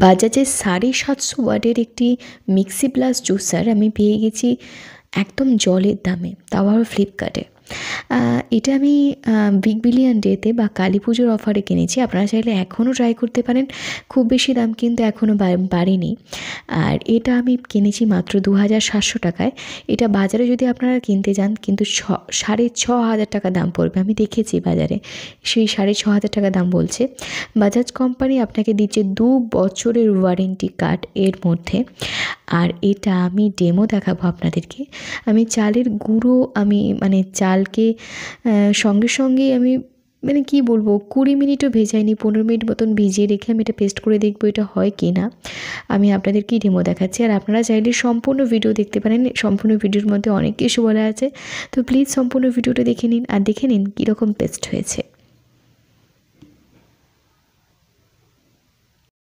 বাজাজের 750 ওয়াটের একটি mixie plus juicer আমি পেয়ে গেছি একদম জলের দামে, তাও আবার ফ্লিপকার্টে। এটা আমি বিগ বিলিয়ন ডেতে বা কালী পুজোর অফারে কিনেছি। আপনারা চাইলে এখনও ট্রাই করতে পারেন, খুব বেশি দাম কিন্তু এখনও বাড়েনি। আর এটা আমি কিনেছি মাত্র 2700 টাকায়। এটা বাজারে যদি আপনারা কিনতে যান কিন্তু 6500 টাকা দাম পড়বে। আমি দেখেছি বাজারে সেই 6500 টাকা দাম বলছে। বাজাজ কোম্পানি আপনাকে দিচ্ছে 2 বছরের ওয়ারেন্টি কার্ড এর মধ্যে। আর এটা আমি ডেমো দেখাবো আপনাদেরকে। আমি চালের গুঁড়ো মানে চালকে সঙ্গে সঙ্গেই আমি মানে কী বলবো 20 মিনিটও ভেজাইনি, 15 মিনিট মতন ভিজিয়ে রেখে আমি এটা পেস্ট করে দেখবো এটা হয় কি না। আমি আপনাদেরকেই ডেমো দেখাচ্ছি। আর আপনারা চাইলে সম্পূর্ণ ভিডিও দেখতে পারেন, সম্পূর্ণ ভিডিওর মধ্যে অনেক কিছু বলা আছে। তো প্লিজ সম্পূর্ণ ভিডিওটা দেখে নিন আর দেখে নিন কীরকম পেস্ট হয়েছে।